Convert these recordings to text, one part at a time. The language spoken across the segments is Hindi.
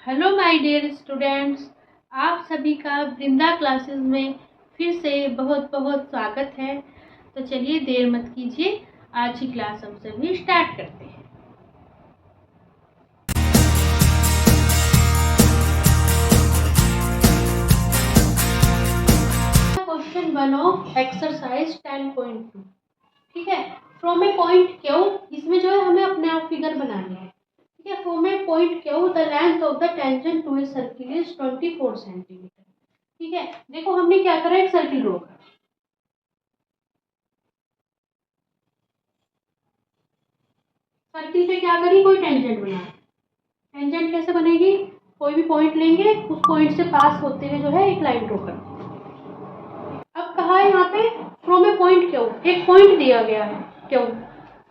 हेलो माय डियर स्टूडेंट्स, आप सभी का वृंदा क्लासेस में फिर से बहुत बहुत स्वागत है। तो चलिए देर मत कीजिए, आज की क्लास हम सभी स्टार्ट करते हैं। Question 1 of exercise 10.2। ठीक है, फ्रॉम ए पॉइंट क्यू, इसमें जो है हमें अपने आप फिगर बनानी है। ठीक है, from a point Q the length of the tangent to a circle is 24 centimetre. ठीक है, देखो हमने क्या करा, एक सर्किल ड्रॉ करा। सर्किल पे क्या करी, कोई टेंजेंट बना। टेंजेंट कैसे बनेगी, कोई भी पॉइंट लेंगे, उस पॉइंट से पास होते हुए जो है एक लाइन ड्रॉ कर। अब कहा है यहाँ पे फ्रॉम ए पॉइंट क्यू, एक पॉइंट दिया गया है क्यू,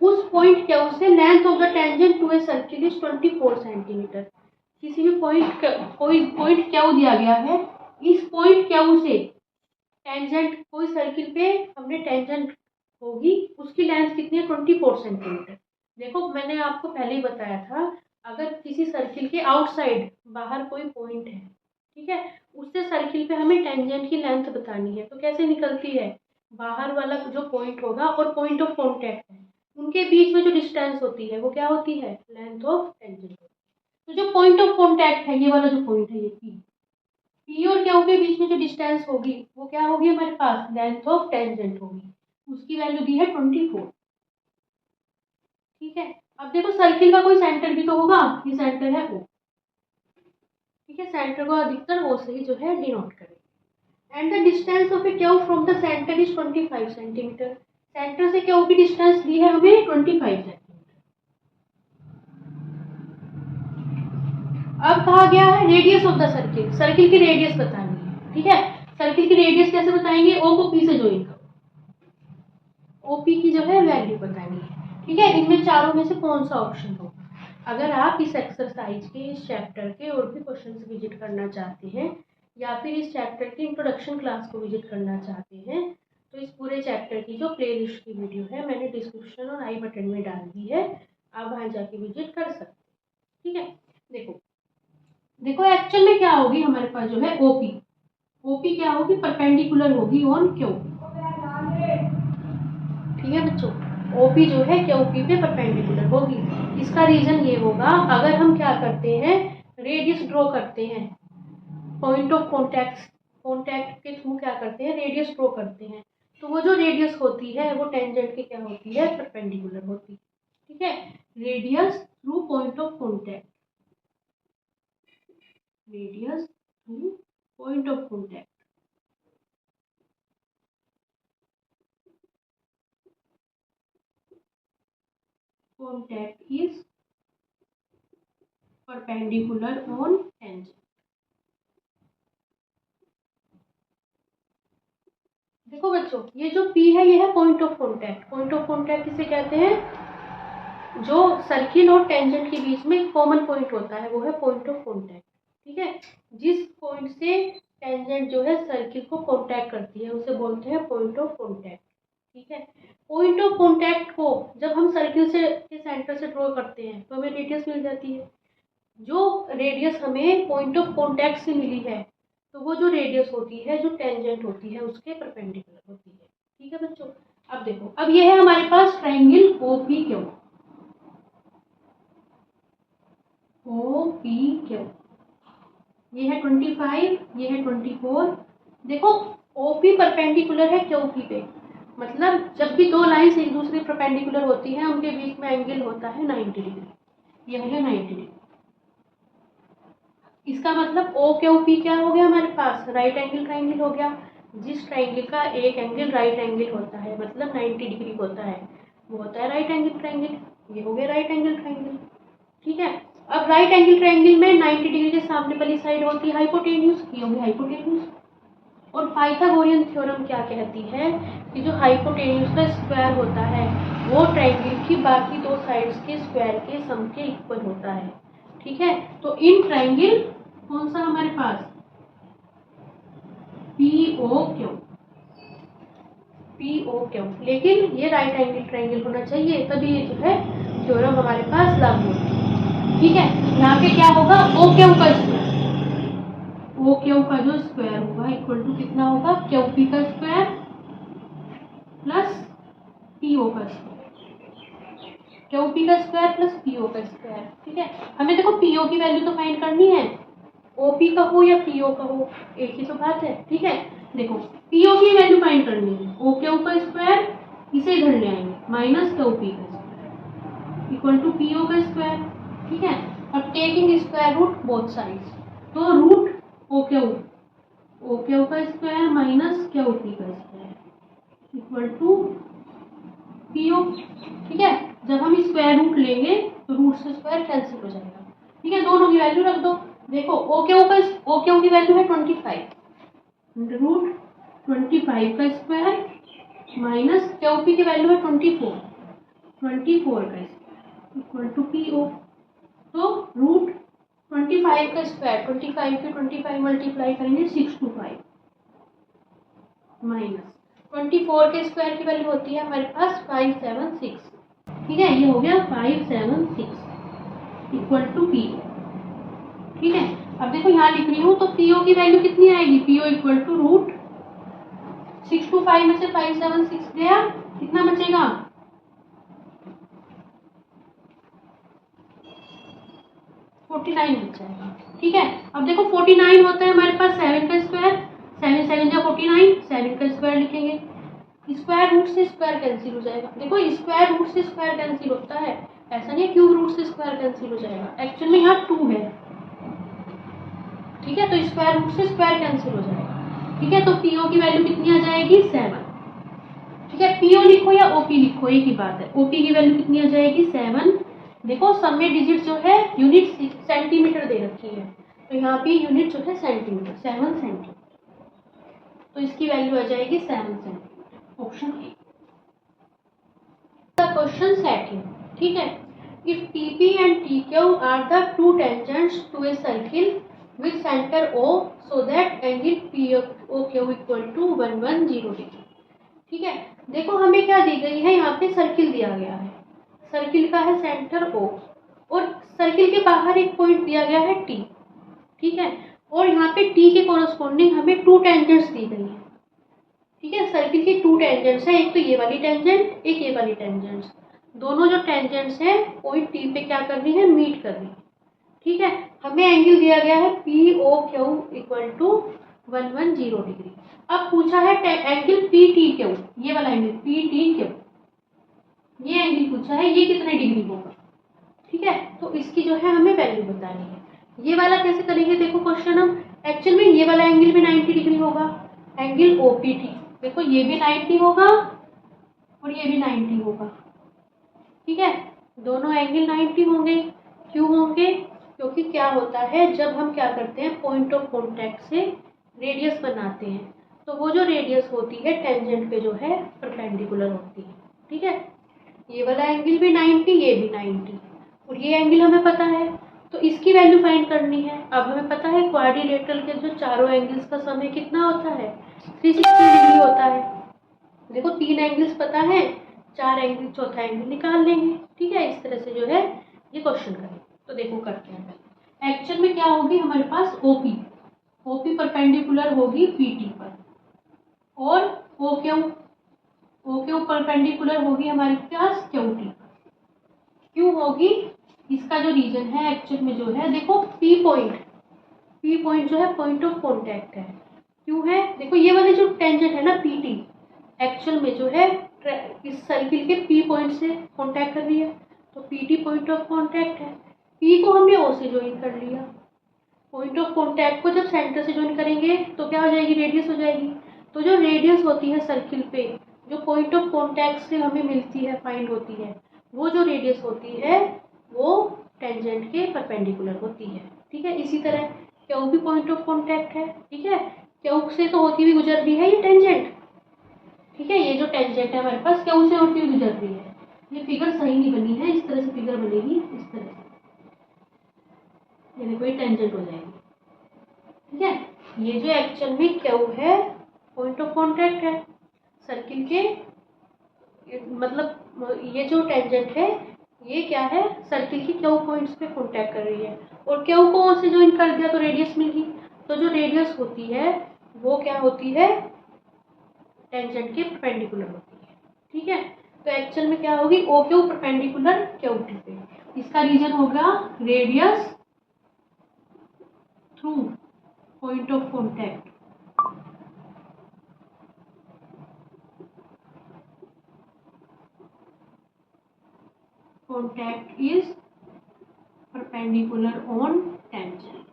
उस पॉइंट क्यू से length of the tangent to a circle is 24 centimetre. किसी भी पॉइंट, कोई पॉइंट क्यू दिया गया है, इस पॉइंट क्यू से टेंजेंट, कोई सर्किल पे हमने टेंजेंट होगी, उसकी लेंथ कितनी है, 24 सेंटीमीटर। देखो मैंने आपको पहले ही बताया था, अगर किसी सर्किल के आउटसाइड बाहर कोई पॉइंट है, ठीक है, उससे सर्किल पे हमें टेंजेंट की लेंथ बतानी है, तो कैसे निकलती है, बाहर वाला जो पॉइंट होगा और पॉइंट ऑफ कॉन्टैक्ट है, उनके बीच में जो डिस्टेंस होती है वो क्या होती है, लेंथ ऑफ टेंजेंट। तो जो पॉइंट ऑफ कॉन्टैक्ट है, ये वाला जो पॉइंट है, ये पी और क्यू के बीच में जो डिस्टेंस होगी वो क्या होगी हमारे पास, लेंथ ऑफ टेंजेंट होगी, उसकी वैल्यू दी है 24। ठीक है, अब देखो सर्किल का कोई सेंटर भी तो होगा, ये सेंटर है O। ठीक है, सेंटर को अधिकतर O से ही जो है डिनोट करें। And the distance of A Q from the centre is 25 centimetre. Centre से क्यू की डिस्टेंस दी है हमें 25 सेंटीमीटर। अब कहा गया है radius of the circle, circle की रेडियस बतानी है। ठीक है, सर्किल की रेडियस कैसे बताएंगे, O को P से ज्वाइन करो, OP की जो है वैल्यू बतानी है। ठीक है, इनमें चारों में से कौन सा ऑप्शन होगा। अगर आप इस एक्सरसाइज के, इस चैप्टर के और भी क्वेश्चंस विजिट करना चाहते हैं, या फिर इस चैप्टर की इंट्रोडक्शन क्लास को विजिट करना चाहते हैं, तो इस पूरे चैप्टर की जो प्लेलिस्ट की वीडियो है मैंने डिस्क्रिप्शन और आई बटन में डाल दी है, आप वहां जाके विजिट कर सकते हैं। ठीक है, देखो देखो एक्चुअल में क्या होगी हमारे पास जो है ओपी, ओपी क्या होगी, परपेंडिकुलर होगी ऑन क्यू। ठीक है बच्चों, ओपी जो है क्यू पी पे परपेंडिकुलर होगी। इसका रीजन ये होगा, अगर हम क्या करते हैं, रेडियस ड्रॉ करते हैं, पॉइंट ऑफ कॉन्टैक्ट के थ्रू क्या करते हैं, रेडियस ड्रॉ करते हैं, तो वो जो रेडियस होती है वो टेंजेंट की क्या होती है, परपेंडिकुलर होती है। ठीक है, radius through point of contact, radius through point of contact, contact is perpendicular on tangent. देखो बच्चों, ये जो P है ये है point of contact. Point of contact किसे कहते हैं, जो सर्किल और टेंजेंट के बीच में कॉमन पॉइंट होता है वो है पॉइंट ऑफ कॉन्टैक्ट। ठीक है, जिस पॉइंट से टेंजेंट जो है सर्किल को कॉन्टैक्ट करती है उसे बोलते हैं पॉइंट ऑफ कॉन्टैक्ट। ठीक है, पॉइंट ऑफ कॉन्टैक्ट को जब हम सर्किल से के सेंटर से ड्रॉ करते हैं तो हमें रेडियस मिल जाती है। जो रेडियस हमें पॉइंट ऑफ कॉन्टैक्ट से मिली है, तो वो जो रेडियस होती है, जो टेंजेंट होती है, उसके परपेंडिकुलर होती है। ठीक है बच्चों, अब देखो, अब ये है हमारे पास ट्रायंगल OPQ, OPQ, ये है 25, ये है 24। देखो OP परपेंडिकुलर है QP पे, मतलब जब भी दो लाइंस एक दूसरे परपेंडिकुलर होती हैं उनके बीच में एंगल होता है 90 डिग्री, ये हो गया 90 डिग्री। इसका मतलब ओ क्यू पी क्या हो गया हमारे पास, राइट एंगल ट्राइंगल हो गया। जिस ट्राइंगल का एक एंगल राइट एंगल होता है, मतलब 90 डिग्री होता है, वो होता है राइट एंगल ट्राइंगल। ये हो गया राइट एंगल ट्राइंगल। ठीक है, अब राइट एंगल ट्राइंगल में 90 डिग्री के सामने वाली साइड होती है हाइपोटेन्यूज, ये होगी हाइपोटेन्यूज। और पाइथागोरियन थ्योरम क्या कहती है कि जो हाइपोटेन्यूज का स्क्वायर होता है वो ट्राइंगल की बाकी दो साइड्स के स्क्वायर के सम के इक्वल होता है। ठीक है, तो इन ट्राइंगल कौन सा हमारे पास, POQ, POQ, लेकिन ये राइट एंगल ट्राइंगल होना चाहिए, तभी ये जो है थ्योरम हमारे पास लागू होती है। ठीक है, यहाँ पे क्या होगा, ओ क्यू का स्क्वायर, ओ क्यू का जो स्क्वायर होगा इक्वल टू कितना होगा, क्यू पी का स्क्वायर प्लस पी ओ का स्क्वायर, क्यू पी का स्क्वायर प्लस पी ओ का स्क्वायर। ठीक है, हमें देखो पी ओ की वैल्यू तो फाइंड करनी है, ओ पी का हो या पी ओ का हो एक ही तो बात है। ठीक है, देखो पी ओ की वैल्यू फाइंड करनी है, ओ क्यू का स्क्वायर इसे इधर ले आएंगे माइनस क्यू पी का square equal to P O का स्क्वायर। ठीक है, और taking square root both sides, तो रूट ओ क्यू का स्क्वायर माइनस क्यू पी का square equal to P O. ठीक है, जब हम स्क्वायर रूट लेंगे तो रूट से स्क्वायर कैंसिल हो जाएगा। ठीक है, दोनों की वैल्यू रख दो। देखो ओ क्यू की वैल्यू है 25 रूट 25 का स्क्वायर माइनस क्यू पी की वैल्यू है 24 का square equal to P O. तो रूट 25 का स्क्वायर 25 के 25 मल्टीप्लाई करेंगे 625 माइनस 24 के स्क्वायर की वैल्यू होती है हमारे पास 576। ठीक है, ये हो गया 576 इक्वल टू पी ओ। ठीक है, अब देखो यहाँ लिख रही हूँ तो पीओ की वैल्यू कितनी आएगी, पीओ इक्वल टू रूट 625 में से 576 गया, कितना बचेगा 49 बच जाएगा। ठीक है, अब देखो 49 होता है हमारे पास 7 का स्क्वायर, 7 7 जा 49, 7 का स्क्वायर लिखेंगे, स्क्वायर रूट से स्क्वायर कैंसिल हो जाएगा। देखो स्क्वायर रूट से स्क्वायर कैंसिल होता है, ऐसा नहीं क्यूब रूट से स्क्वायर कैंसिल हो जाएगा, एक्चुअल में यहाँ 2 है। ठीक है, तो स्क्वायर रूट से स्क्वायर कैंसिल हो जाएगा। ठीक है, तो पीओ की वैल्यू कितनी आ जाएगी 7। ठीक है, पीओ लिखो या ओपी लिखो एक ही बात है, ओपी की वैल्यू कितनी आ जाएगी 7। देखो सब में डिजिट जो है यूनिट सेंटीमीटर दे रखी है, तो यहाँ पे यूनिट जो है सेंटीमीटर, 7 सेंटीमीटर, तो इसकी वैल्यू आ जाएगी 7 centimetre, option A. Question setting. ठीक है, if TP and TQ are the two tangents to a circle with center O so that angle POQ equal to 110 degree. ठीक है, देखो हमें क्या दी गई है, यहाँ पे सर्किल दिया गया है, सर्किल का है सेंटर O और सर्किल के बाहर एक पॉइंट दिया गया है T। ठीक है, और यहाँ पे T के कोरस्पोंडिंग हमें टू टेंजेंट्स दी गई है। ठीक है, सर्किल की टू टेंजेंट्स है, एक तो ये वाली टेंजेंट एक ये वाली टेंजेंट्स, दोनों जो टेंजेंट्स है पॉइंट T पे क्या कर रही है, मीट कर रही है। ठीक है, हमें एंगल दिया गया है P O Q equal to 110 degree. अब पूछा है एंगल पी टी क्यू, ये वाला एंगल पी टी क्यू, ये एंगल पूछा है, ये कितने डिग्री होगा। ठीक है, तो इसकी जो है हमें वैल्यू बतानी है। ये वाला कैसे करेंगे, देखो क्वेश्चन हम एक्चुअल में ये वाला एंगल भी 90 डिग्री होगा, एंगल ओ पी टी, देखो ये भी 90 होगा और ये भी 90 होगा। ठीक है, दोनों एंगल 90 होंगे, क्यों होंगे, क्योंकि क्या होता है जब हम क्या करते हैं पॉइंट ऑफ कांटेक्ट से रेडियस बनाते हैं तो वो जो रेडियस होती है टेंजेंट पे जो है परपेंडिकुलर होती है। ठीक है, ये वाला एंगल भी 90, ये भी 90 और ये एंगल हमें पता है, तो इसकी वैल्यू फाइंड करनी है। अब हमें पता है क्वाड्रिलेटरल के जो चारों एंगल्स का समय कितना होता है, 360 डिग्री होता है। देखो 3 एंगल्स पता है, 4 एंगल, चौथा एंगल निकाल लेंगे। ठीक है, इस तरह से जो है ये क्वेश्चन करें। तो देखो करते हैं, एक्चुअल में क्या होगी हमारे पास ओपी परपेंडिकुलर होगी पीटी पर और ओ क्यू परपेंडिकुलर होगी हमारे पास क्यूटी पर। क्यों होगी, इसका जो रीजन है एक्चुअल में जो है, देखो पी पॉइंट जो है पॉइंट ऑफ कांटेक्ट है। क्यों है, देखो ये वाले जो टेंजेंट है ना पीटी, एक्चुअल में जो है इस सर्किल के पी पॉइंट से कांटेक्ट कर रही है, तो पीटी पॉइंट ऑफ कांटेक्ट है। पी को हमने ओ से ज्वाइन कर लिया, पॉइंट ऑफ कांटेक्ट को जब सेंटर से ज्वाइन करेंगे तो क्या हो जाएगी, रेडियस हो जाएगी। तो जो रेडियस होती है सर्किल पे, जो पॉइंट ऑफ कांटेक्ट से हमें मिलती है, फाइंड होती है, वो जो रेडियस होती है वो टेंजेंट के परपेंडिकुलर होती है। ठीक है, इसी तरह क्यू भी पॉइंट ऑफ कांटेक्ट है। ठीक है, क्यू से तो होती हुई गुजर रही है ये टेंजेंट। ठीक है, ये जो टेंजेंट है हमारे पास क्यू से होती हुई गुजर रही है। ये फिगर सही नहीं बनी है, इस तरह से फिगर बनेगी, इस तरह से, ये देखो ये टेंजेंट हो जाएगी। ठीक है, ये जो एक्चुअल में क्यू है पॉइंट ऑफ कांटेक्ट है सर्किल के, मतलब ये जो टेंजेंट है ये क्या है, सर्किल की क्यू पॉइंट्स पे कॉन्टैक्ट कर रही है, और क्यू को से ज्वाइन कर दिया तो रेडियस मिल गई। तो जो रेडियस होती है वो क्या होती है, टेंजेंट के परपेंडिकुलर होती है। ठीक है, तो एक्चुअल में क्या होगी, O Q perpendicular Q T पे, इसका रीजन होगा radius through point of contact. Contact is perpendicular on tangent.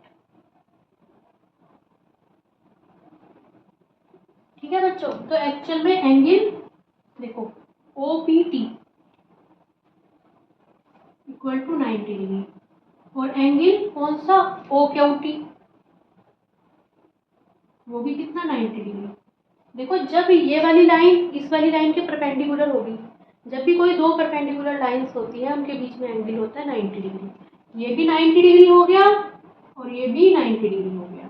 ठीक है बच्चों, तो एक्चुअल में एंगल देखो OPT इक्वल टू 90 डिग्री, और एंगल कौन सा OQT, वो भी कितना 90 डिग्री। देखो जब ये वाली लाइन इस वाली लाइन के परपेंडिकुलर होगी, जब भी कोई दो परपेंडिकुलर लाइंस होती है उनके बीच में एंगल होता है 90 डिग्री। ये भी 90 डिग्री हो गया और ये भी 90 डिग्री हो गया।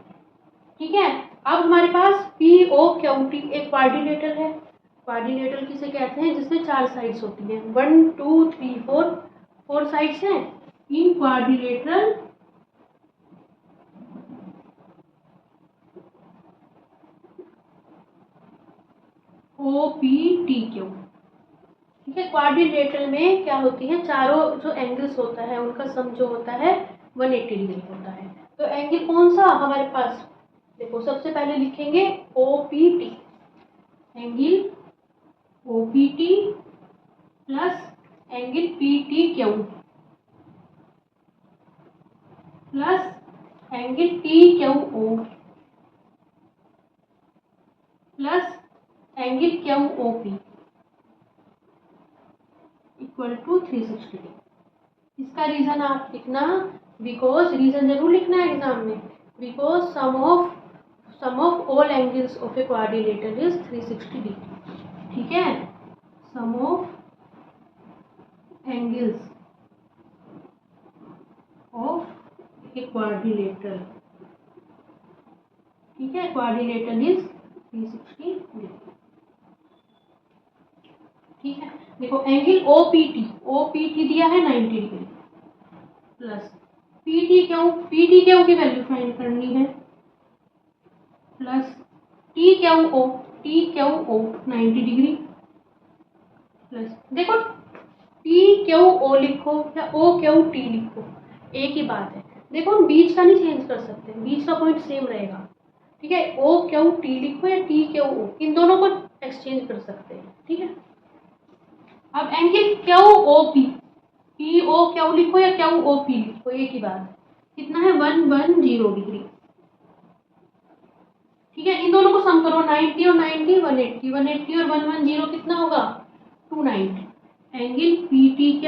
ठीक है, अब हमारे पास POQT एक क्वाड्रिलेटरल है। क्वाड्रिलेटरल किसे कहते हैं, जिसमें 4 साइड्स होती हैं, 1 2 3 4 साइड्स हैं। इन क्वाड्रिलेटरल OPTQ। ठीक है, क्वाड्रिलेटरल में क्या होती है, चारों जो एंगल्स होता है उनका सम जो होता है 180 डिग्री होता है। तो एंगल कौन सा हमारे पास, देखो सबसे पहले लिखेंगे OPT, angle OPT plus angle PTQ plus angle TQO plus angle QOP equal to 360 degree. इसका रीजन आप लिखना, बिकॉज रीजन जरूर लिखना है एग्जाम में, because sum of all angles of a quadrilateral is 360 degree. ठीक है, sum of angles of a quadrilateral, ठीक है, क्वाड्रिलेटरल इज 360 डिग्री। ठीक है, देखो एंगल OPT दिया है 90 डिग्री प्लस PTQ की वैल्यू फाइंड करनी है, प्लस TQO 90 डिग्री प्लस, देखो TQO लिखो या OQT लिखो एक ही बात है। देखो हम बीच का नहीं चेंज कर सकते, बीच का पॉइंट सेम रहेगा। ठीक है, OQT लिखो या TQO, इन दोनों को एक्सचेंज कर सकते हैं। ठीक है, अब एंगल QOP, POQ लिखो या QOP लिखो एक ही बात है, कितना है 110 डिग्री। ठीक है, इन दोनों को सम करो, 90 और 90 180, 180 और 110 कितना होगा 290। Angle PTQ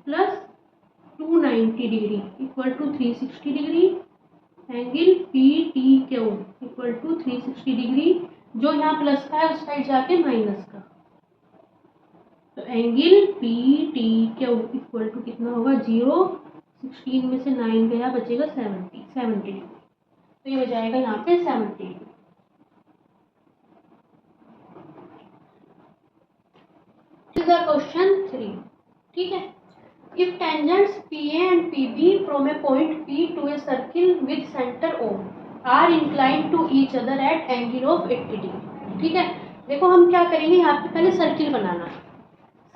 plus 290 degree equal to 360 degree, angle PTQ equal to 360 degree, जो यहाँ प्लस का है उस साइड जाके माइनस का, तो एंगल PTQ इक्वल टू कितना होगा 0, 16 में से 9 गया बचेगा 70 डिग्री, तो ये हो जाएगा यहाँ पे 70 डिग्री। क्वेश्चन 3। ठीक है, if tangents PA and PB from a point P to a circle with centre O are inclined to each other at angle of 80 degree. ठीक है, देखो हम क्या करेंगे, यहाँ पे पहले सर्किल बनाना है।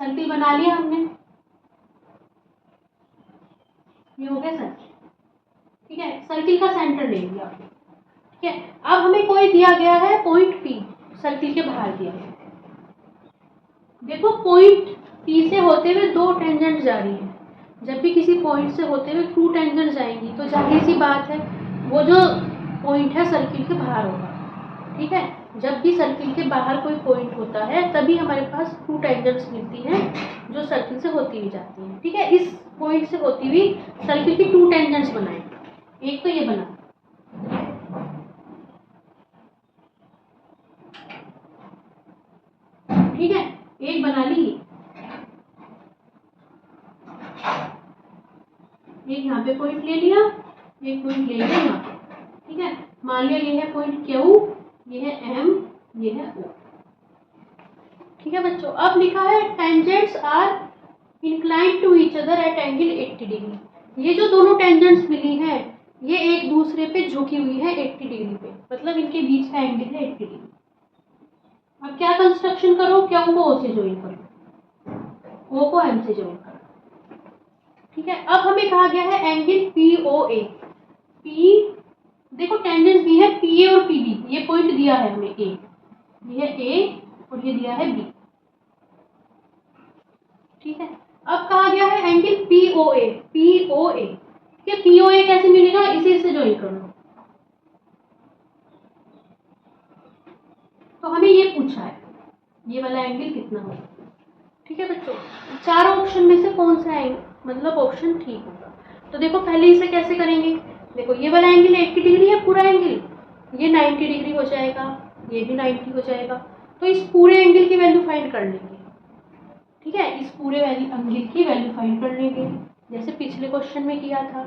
सर्किल बना लिया हमने, ये हो गया सर्किल। ठीक है, सर्किल का सेंटर ले लिया। ठीक है, अब हमें कोई दिया गया है पॉइंट P, सर्किल के बाहर दिया गया है। देखो पॉइंट P से होते हुए दो टेंजेंट जा रही है, जब भी किसी पॉइंट से होते हुए 2 टेंजेंट जाएंगी तो जाहिर सी बात है वो जो पॉइंट है सर्किल के बाहर होगा। ठीक है, जब भी सर्किल के बाहर कोई पॉइंट होता है तभी हमारे पास 2 टेंजेंट्स मिलती हैं जो सर्किल से होती हुई जाती हैं। ठीक है, इस पॉइंट से होती हुई सर्किल की 2 टेंजेंट्स बनाए, एक तो ये बना, ठीक है, एक बना ली, एक यहाँ पे पॉइंट ले लिया, एक पॉइंट ले लिया यहाँ पे। ठीक है, मान लिया ये है पॉइंट Q, ये है M, ये है O। ठीक है बच्चों, अब लिखा है tangents are inclined to each other at angle 80 degree. ये जो दोनों टेंजेंट्स मिली हैं ये एक दूसरे पे झुकी हुई है 80 डिग्री पे, मतलब इनके बीच का एंगल है 80 डिग्री। अब क्या कंस्ट्रक्शन करो, क्या को ओ से ज्वाइन करो, ओ को एम से ज्वाइन करो। ठीक है, अब हमें कहा गया है angle P O A. P देखो टेंजेंट भी है पी ए और पी बी, ये पॉइंट दिया है हमें ए, ये ए और ये दिया है बी। ठीक है, अब कहा गया है angle P O A. P O ए, ठीक है, पी ओ ए कैसे मिलेगा, इसे इससे ज्वाइन कर लो। तो हमें ये पूछा है ये वाला एंगल कितना होगा। ठीक है बच्चों, चारों ऑप्शन में से कौन सा है मतलब ऑप्शन ठीक होगा। तो देखो पहले इसे कैसे करेंगे, देखो ये वाला एंगल 80 डिग्री है पूरा एंगल, ये 90 डिग्री हो जाएगा, ये भी 90 हो जाएगा। तो इस पूरे एंगल की वैल्यू फाइंड कर लेंगे। ठीक है, इस पूरे एंगल की वैल्यू फाइंड कर लेंगे, जैसे पिछले क्वेश्चन में किया था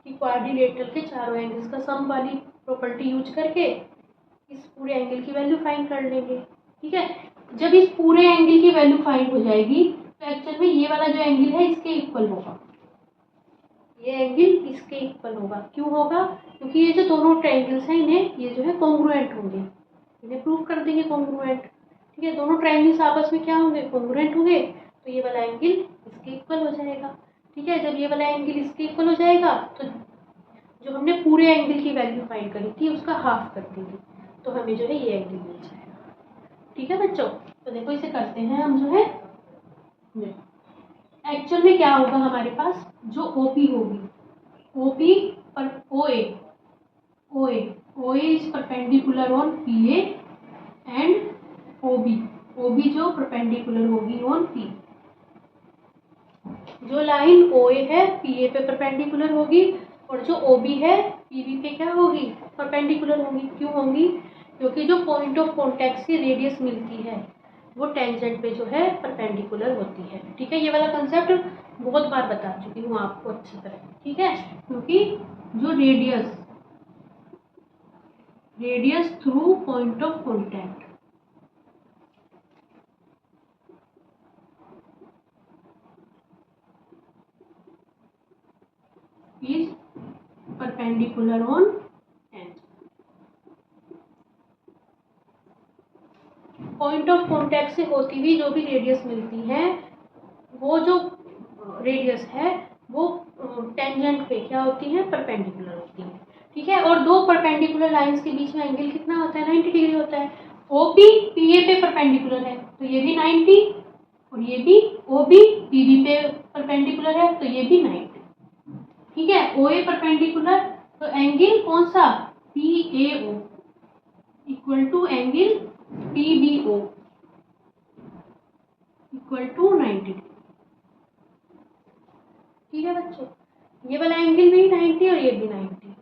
कि क्वाड्रिलेटरल के चारों एंगल्स का सम वाली प्रॉपर्टी यूज करके इस पूरे एंगल की वैल्यू फाइंड कर लेंगे। ठीक है, जब इस पूरे एंगल की वैल्यू फाइंड हो जाएगी तो एक्चुअल में ये वाला जो एंगल है इसके इक्वल होगा, ये एंगल इसके इक्वल होगा। क्यों होगा, क्योंकि ये जो दोनों ट्रायंगल्स हैं इन्हें ये जो है कॉन्ग्रुएंट होंगे, इन्हें प्रूव कर देंगे कॉन्ग्रुएंट। ठीक है, दोनों ट्रायंगल्स आपस में क्या होंगे, कॉन्ग्रुएंट होंगे, तो ये वाला एंगल इसके इक्वल हो जाएगा। ठीक है, जब ये वाला एंगल इसके इक्वल हो जाएगा तो जो हमने पूरे एंगल की वैल्यू फाइंड करी थी उसका हाफ कर देंगे, तो हमें जो है ये एंगल मिल जाएगा। ठीक है बच्चों, तो देखो इसे करते हैं हम जो है, एक्चुअल में क्या होगा हमारे पास, जो ओपी होगी, ओपी पर O A, O A is perpendicular on P A and O B, O B जो परपेंडिकुलर होगी ऑन पी। जो लाइन ओए है पी ए पे परपेंडिकुलर होगी और जो ओबी है पीबी पे क्या होगी, परपेंडिकुलर होगी। क्यों होंगी, क्योंकि जो पॉइंट ऑफ कॉन्टैक्ट की रेडियस मिलती है वो टेंजेंट पे जो है परपेंडिकुलर होती है। ठीक है, ये वाला कंसेप्ट बहुत बार बता चुकी हूँ आपको अच्छी तरह। ठीक है, क्योंकि जो radius through point of contact is perpendicular on tangent. Point of contact से होती हुई जो भी रेडियस मिलती है वो जो रेडियस है वो टेंजेंट पे क्या होती है, परपेंडिकुलर होती है। ठीक है, और दो परपेंडिकुलर लाइंस के बीच में एंगल कितना होता है, 90 डिग्री होता है। ओपी पीए पे परपेंडिकुलर है तो ये भी 90, और ये भी ओबी पीबी पे परपेंडिकुलर है तो ये भी 90। ठीक है, ओए परपेंडिकुलर तो एंगल कौन सा, P A O equal to angle P B O equal to 90। ठीक है बच्चों, ये वाला एंगल भी 90 और ये भी 90।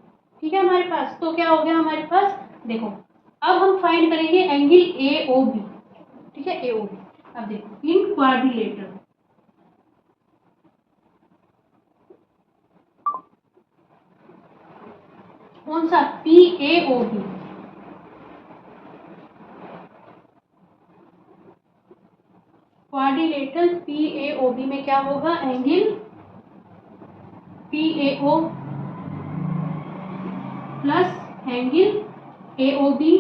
ठीक है हमारे पास, तो क्या हो गया हमारे पास, देखो अब हम फाइंड करेंगे एंगल ए ओ बी। ठीक है, ए ओ बी। अब देखो इन क्वाड्रिलेटरल कौन सा, P A O B, quadrilateral P A O B में क्या होगा, angle P A O plus angle A O B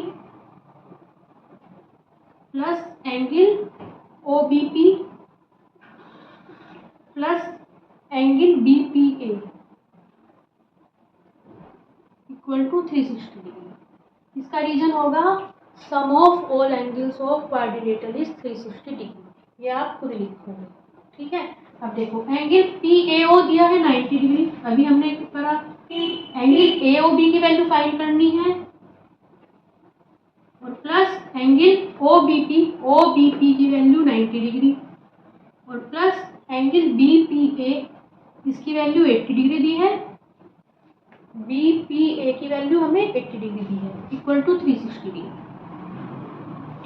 plus angle O B P plus angle B P A equal to 360 degree. इसका रीजन होगा sum of all angles of quadrilateral is 360 degree, ये आप खुद लिखोगे। ठीक है, अब देखो एंगल पी ए ओ दिया है 90 डिग्री, अभी हमने करा एंगल ए ओ बी की वैल्यू फाइंड करनी है और plus angle O B P की वैल्यू 90 डिग्री और plus angle B P A इसकी वैल्यू 80 डिग्री दी है, बी पी ए की वैल्यू हमें 80 डिग्री दी है इक्वल टू 360 डिग्री।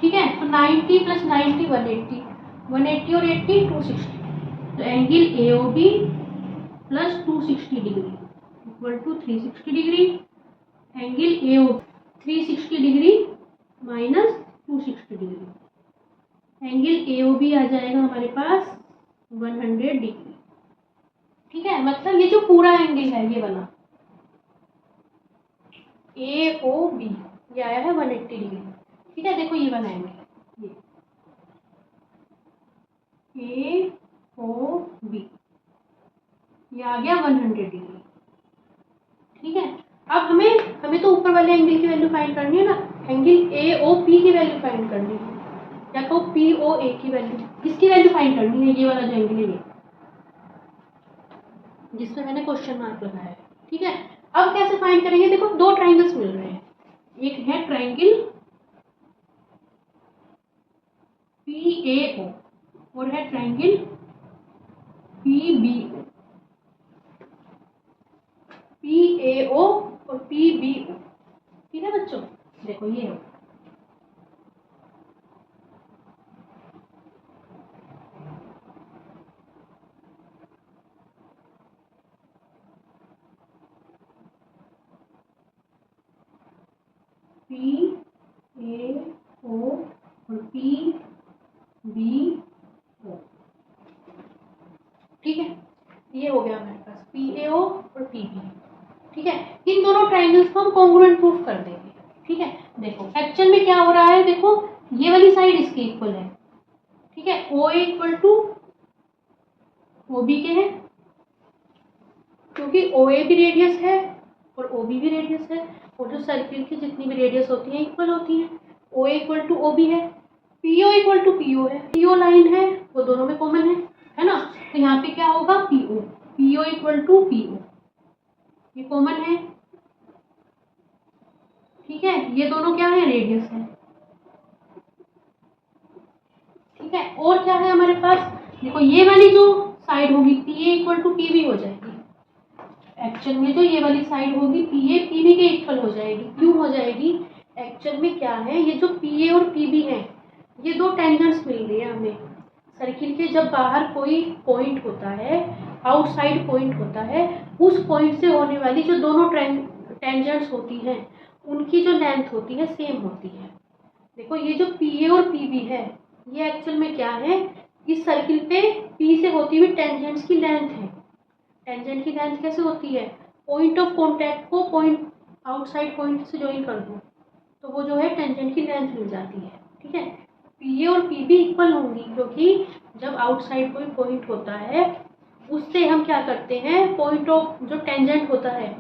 ठीक है, तो 90 प्लस 90 180, 180 और 80 260, तो angle A O B plus 260 degree equal to 360 degree. Angle A O 360 degree minus 260 degree, angle A O B आ जाएगा हमारे पास 100 डिग्री। ठीक है, मतलब ये जो पूरा एंगल है ये वाला AOB ये आया है 180 डिग्री। ठीक है, देखो ये वाला एंगल ये AOB ये आ गया 100 डिग्री। ठीक है, अब हमें तो ऊपर वाले एंगल की वैल्यू फाइंड करनी है ना, एंगल AOP की वैल्यू फाइंड करनी है, या तो POA की वैल्यू, इसकी वैल्यू फाइंड करनी है, ये वाला जो एंगल है ये जिसमें मैंने क्वेश्चन मार्क लगाया है। ठीक है, अब कैसे फाइंड करेंगे, देखो दो ट्राइंगल्स मिल रहे हैं, एक है ट्राइंगल PAO और है ट्राइंगल PBO। PAO और PBO। ठीक है बच्चों, देखो ये हो PAO और PBO। ठीक है, ये हो गया हमारे पास PAO और PB। ठीक है, इन दोनों ट्राइंगल्स को हम कॉन्ग्रुएंट प्रूफ कर देंगे। ठीक है, देखो एक्चुअल में क्या हो रहा है, देखो ये वाली साइड इसके इक्वल है। ठीक है, OA इक्वल टू OB के है, क्योंकि OA भी रेडियस है और OB भी रेडियस है, और जो सर्किल की जितनी भी रेडियस होती है इक्वल होती है। OA इक्वल टू OB है, PO इक्वल टू PO है, PO लाइन है वो दोनों में कॉमन है ना, तो यहाँ पे क्या होगा PO इक्वल टू PO ये कॉमन है। ठीक है, ये दोनों क्या है, रेडियस है। ठीक है, और क्या है हमारे पास, देखो ये वाली जो साइड होगी PA इक्वल टू PB हो जाएगी, एक्चुअल में जो ये वाली साइड होगी PA PB के इक्वल हो जाएगी। क्यों हो जाएगी, एक्चुअल में क्या है, ये जो PA और PB है ये दो टेंजेंट्स मिल रही है हमें सर्किल के। जब बाहर कोई पॉइंट होता है, आउटसाइड पॉइंट होता है, उस पॉइंट से होने वाली जो दोनों टेंजेंट्स होती हैं उनकी जो लेंथ होती है सेम होती है। देखो ये जो PA और PB है ये एक्चुअल में क्या है, इस सर्किल पे P से होती हुई टेंजेंट्स की लेंथ है। टेंजेंट की लेंथ कैसे होती है, पॉइंट ऑफ कॉन्टैक्ट को पॉइंट आउटसाइड पॉइंट से ज्वाइन कर दो तो वो जो है टेंजेंट की लेंथ मिल जाती है। ठीक है, PA और PB इक्वल होंगी, क्योंकि जब आउटसाइड कोई पॉइंट होता है उससे हम क्या करते हैं, पॉइंट ऑफ जो टेंजेंट होता है,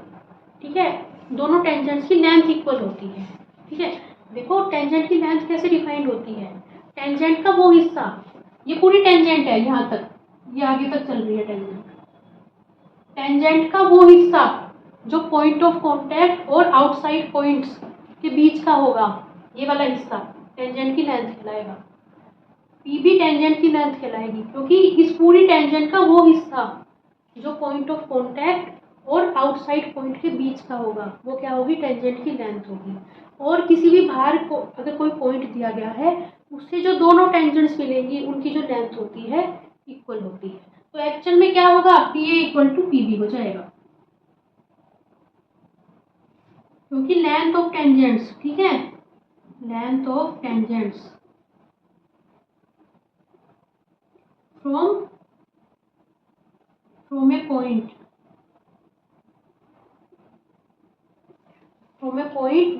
ठीक है, दोनों टेंजेंट्स की लेंथ इक्वल होती है। ठीक है, देखो टेंजेंट की लेंथ कैसे डिफाइंड होती है, टेंजेंट का वो हिस्सा, ये पूरी टेंजेंट है यहाँ तक, ये आगे तक चल रही है टेंजेंट, टेंजेंट का वो हिस्सा जो पॉइंट ऑफ कांटेक्ट और आउटसाइड पॉइंट्स के बीच का होगा, ये वाला हिस्सा टेंजेंट की लेंथ कहलाएगा। PB टेंजेंट की लेंथ कहलाएगी, क्योंकि इस पूरी टेंजेंट का वो हिस्सा जो पॉइंट ऑफ कांटेक्ट और आउटसाइड पॉइंट के बीच का होगा वो क्या होगी, टेंजेंट की लेंथ होगी। और किसी भी बाहर को अगर कोई पॉइंट दिया गया है उससे जो दोनों टेंजेंट्स मिलेंगी उनकी जो लेंथ होती है इक्वल होती है। तो एक्चुअल में क्या होगा, PA इक्वल टू PB हो जाएगा, क्योंकि लेंथ ऑफ टेंजेंट्स, ठीक है, length of tangents from a point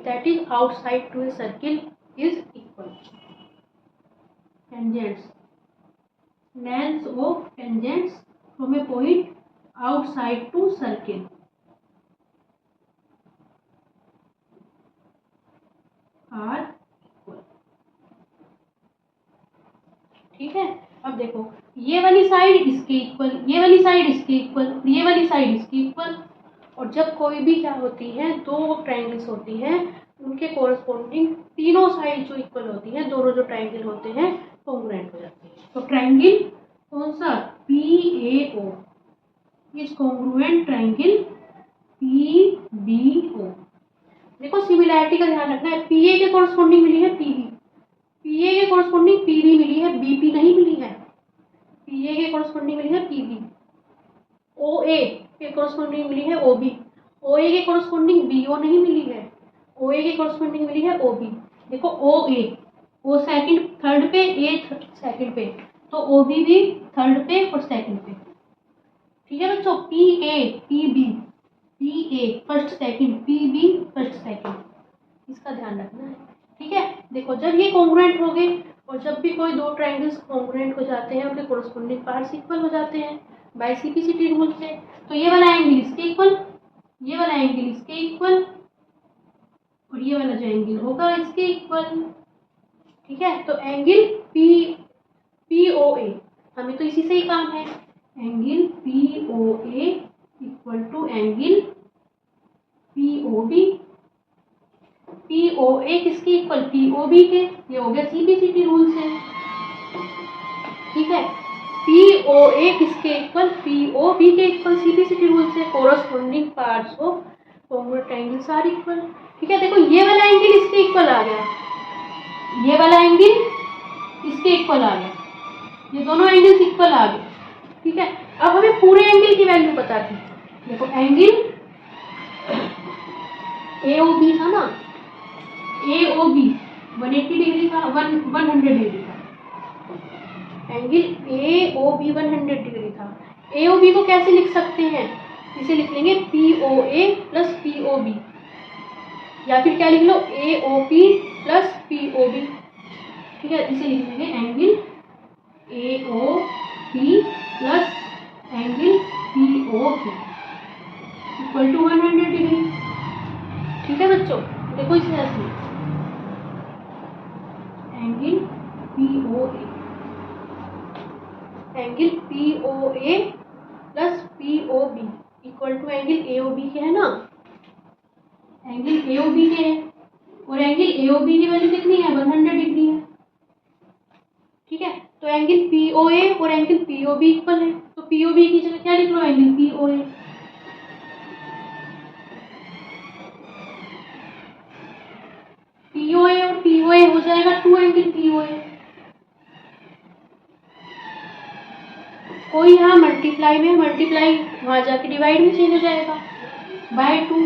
that is outside to a circle is equal. Tangents, lengths of tangents from a point outside to circle are equal. ठीक है, अब देखो ये वाली साइड इसके इक्वल, ये वाली साइड इसके इक्वल, ये वाली साइड इसके इक्वल, और जब कोई भी क्या होती है, दो ट्राइंगल्स होती हैं उनके कोरस्पॉन्डिंग तीनों साइड जो इक्वल होती है, दोनों जो ट्राइंगल होते हैं कॉन्ग्रुएंट हो जाते हैं। तो ट्राइंगल कौन सा, PAO is congruent triangle PBO। देखो सिमिलैरिटी का ध्यान रखना है, PA के कोरस्पॉन्डिंग मिली है PB, PA के कोरस्पॉन्डिंग PB मिली है, BP नहीं मिली है। PA के कोरस्पॉन्डिंग मिली है PB, OA के कोरस्पॉन्डिंग मिली है OB, OA के कोरस्पॉन्डिंग BO नहीं मिली है, OA के कोरस्पॉन्डिंग मिली है OB। देखो OA, O सेकंड थर्ड पे, A सेकंड पे, तो ओ बी भी थर्ड पे और सेकंड पे। ठीक है बच्चों, P A P B, P A first second, P B first second, इसका ध्यान रखना है। ठीक है, देखो जब ये कॉन्ग्रुएंट हो गए और जब भी कोई दो ट्रायंगल्स कॉन्ग्रुएंट हो जाते हैं उनके कोरस्पोंडिंग पार्ट्स इक्वल हो जाते हैं बाय सीपीसीटी रूल से, तो ये वाला एंगल इसके इक्वल, ये वाला एंगल इसके इक्वल और ये वाला जो एंगल होगा इसके इक्वल। ठीक है, तो एंगल पी ओ ए, हमें तो इसी से ही काम है, angle P O A equal to angle P O B. P O A किसके इक्वल, पी ओ बी के, ये हो गया सीपीसीटी रूल से। ठीक है, पी ओ ए किसके इक्वल, पी ओ बी के इक्वल सीपीसीटी रूल से, corresponding parts of congruent angles are equal. ठीक है, देखो ये वाला एंगल इसके इक्वल आ गया, ये वाला एंगल इसके इक्वल आ गया, ये दोनों एंगल्स इक्वल आ गए। ठीक है, अब हमें पूरे एंगल की वैल्यू पता थी। देखो एंगल ए ओ बी था ना, ए ओ बी 180 डिग्री था, 100 डिग्री था, angle A O B 100 degree था। ए ओ बी को कैसे लिख सकते हैं, इसे लिख लेंगे P O A plus P O B, या फिर क्या लिख लो A O P plus P O B. ठीक है, इसे लिख लेंगे angle A O P plus angle P O B equal to 100 degree. ठीक है बच्चों, देखो इसे ऐसे angle P O A, angle P O A plus P O B equal to angle A O B के है ना, एंगल ए ओ बी के है और एंगल ए ओ बी की वैल्यू कितनी है, 100 डिग्री है। ठीक है, तो एंगल पी ओ ए और angle P O B equal है, तो पी ओ बी की जगह क्या लिख लो, angle P O A. P O A और पी ओ ए हो जाएगा 2 एंगल पी ओ ए। कोई यहाँ मल्टीप्लाई में, मल्टीप्लाई वहां जाके डिवाइड में चेंज हो जाएगा बाय 2,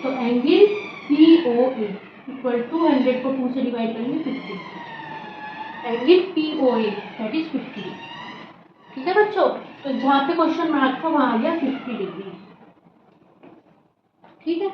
तो angle P O A equal to 100 को 2 से डिवाइड करेंगे 50, angle P O A that is 50। ठीक है बच्चों, तो जहाँ पे क्वेश्चन मार्क था वहां आ गया 50 डिग्री। ठीक है।